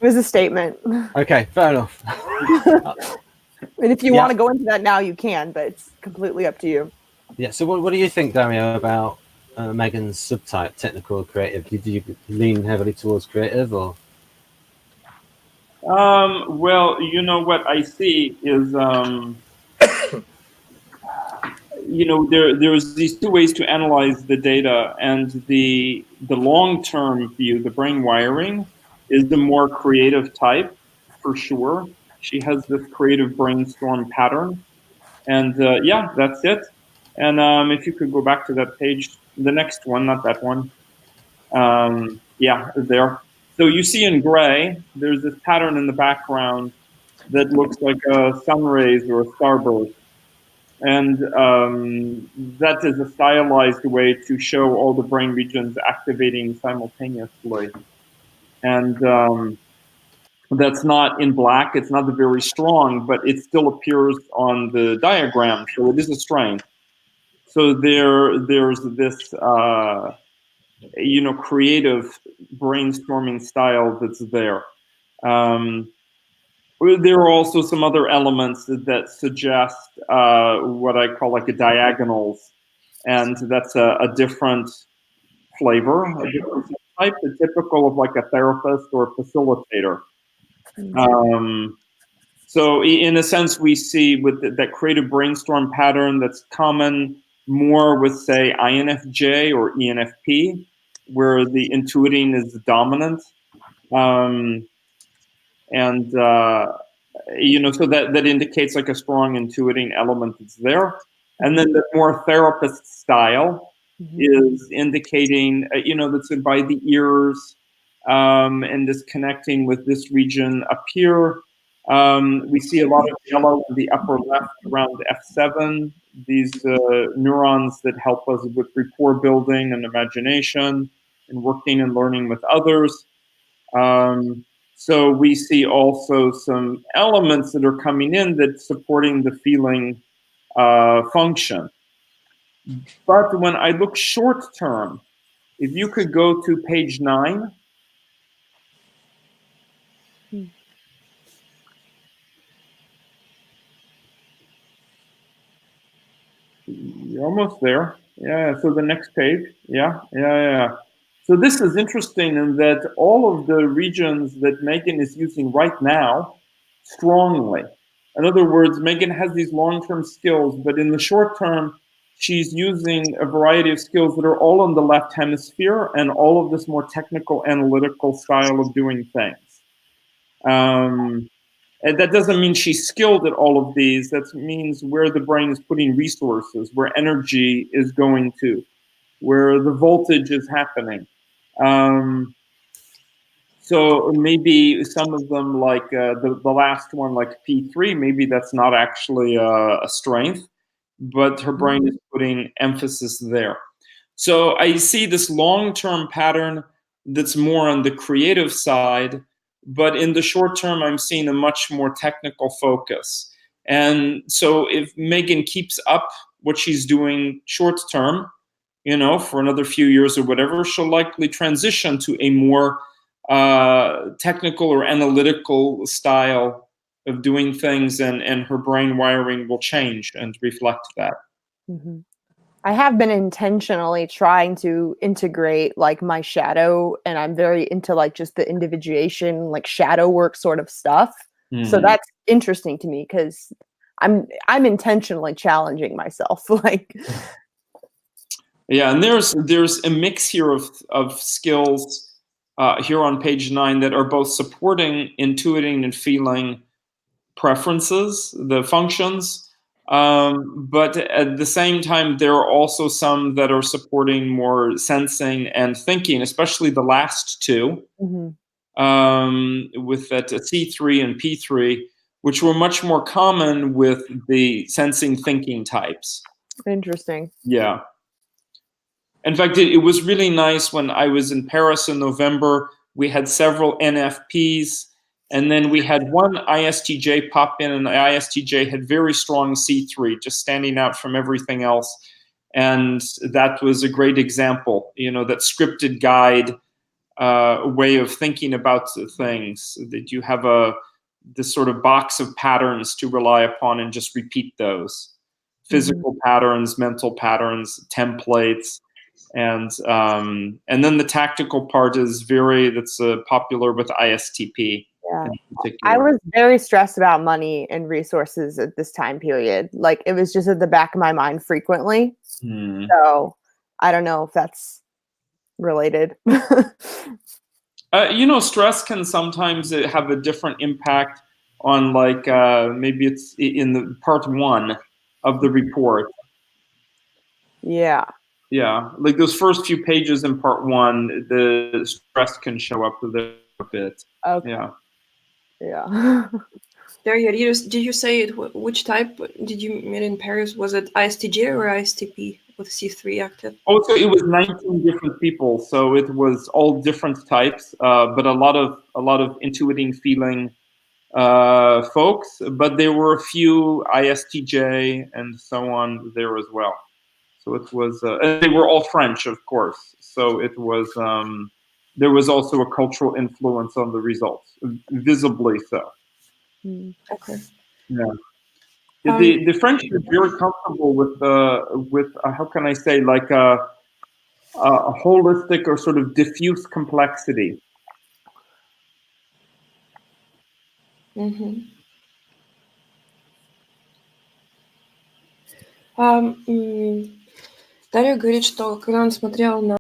was a statement. Okay, fair enough. And if you want to go into that now, you can, but it's completely up to you. Yeah. So what do you think, Dario, about Meghan's subtype, technical or creative? Did you lean heavily towards creative, or? Well, you know what I see is, there's these two ways to analyze the data, and the long-term view, the brain wiring, is the more creative type, for sure. She has this creative brainstorm pattern, and yeah, that's it. And if you could go back to that page, the next one, not that one. Yeah, there. So you see in gray, there's this pattern in the background that looks like a sun rays or a starburst. And that is a stylized way to show all the brain regions activating simultaneously. And that's not in black, it's not very strong, but it still appears on the diagram, so it is a strength. So there's this creative brainstorming style that's there. There are also some other elements that suggest what I call like a diagonals, and that's a different flavor, a different type, typical of like a therapist or a facilitator. So in a sense, we see with that creative brainstorm pattern that's common more with, say, INFJ or ENFP, where the intuiting is dominant. So that indicates like a strong intuiting element that's there. And then the more therapist style is indicating, that's by the ears, and is connecting with this region up here. We see a lot of yellow in the upper left around F7, these neurons that help us with rapport building and imagination and working and learning with others. So we see also some elements that are coming in that's supporting the feeling function. But when I look short term, if you could go to page 9. You're almost there. Yeah, so the next page. Yeah. So this is interesting in that all of the regions that Meghan is using right now strongly. In other words, Meghan has these long-term skills, but in the short term, she's using a variety of skills that are all in the left hemisphere and all of this more technical, analytical style of doing things. And that doesn't mean she's skilled at all of these. That means where the brain is putting resources, where energy is going to, where the voltage is happening. So maybe some of them, like the last one, like P3, maybe that's not actually a strength, but her brain is putting emphasis there. So I see this long-term pattern that's more on the creative side, but in the short term, I'm seeing a much more technical focus. And so if Meghan keeps up what she's doing short term, for another few years or whatever, she'll likely transition to a more technical or analytical style of doing things, and her brain wiring will change and reflect that. Mm-hmm. I have been intentionally trying to integrate like my shadow, and I'm very into like just the individuation, like shadow work sort of stuff. So that's interesting to me because I'm intentionally challenging myself. Like, yeah, and there's a mix here of skills here on page 9 that are both supporting intuiting and feeling preferences, the functions. But at the same time, there are also some that are supporting more sensing and thinking, especially the last two, with that C3 and P3, which were much more common with the sensing thinking types. Interesting. Yeah. In fact, it was really nice when I was in Paris in November. We had several NFPs. And then we had one ISTJ pop in, and the ISTJ had very strong C3, just standing out from everything else. And that was a great example, that scripted guide way of thinking about things, that you have this sort of box of patterns to rely upon and just repeat those physical patterns, mental patterns, templates. And then the tactical part is that's popular with ISTP. Yeah. In particular. I was very stressed about money and resources at this time period. Like, it was just at the back of my mind frequently. So I don't know if that's related. Stress can sometimes have a different impact on, like, maybe it's in the part 1 of the report. Yeah. Yeah, like those first few pages in part 1, the stress can show up there a bit. Okay. Yeah. Yeah. Daria, did you say which type did you meet in Paris? Was it ISTJ or ISTP with C3 active? Oh, so it was 19 different people, so it was all different types, but a lot of intuiting, feeling folks. But there were a few ISTJ and so on there as well. So it was, and they were all French, of course. So it was, there was also a cultural influence on the results, visibly so. Okay. Yeah. The French are very comfortable with how can I say, like a holistic or sort of diffuse complexity. Дарья говорит, что когда он смотрел на